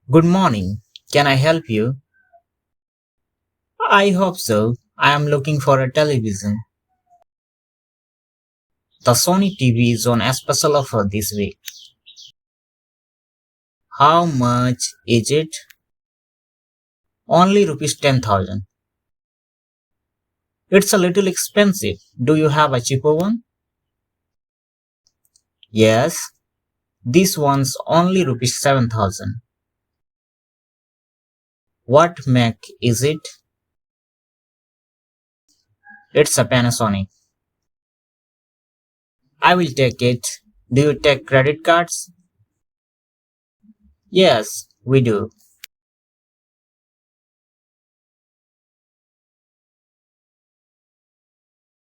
Good morning. Can I help you? I hope so. I am looking for a television. The Sony TV is on a special offer this week. How much is it? Only rupees 10,000. It's a little expensive. Do you have a cheaper one? Yes. This one's only rupees 7,000. What Mac is it? It's a Panasonic. I will take it. Do you take credit cards? Yes, we do.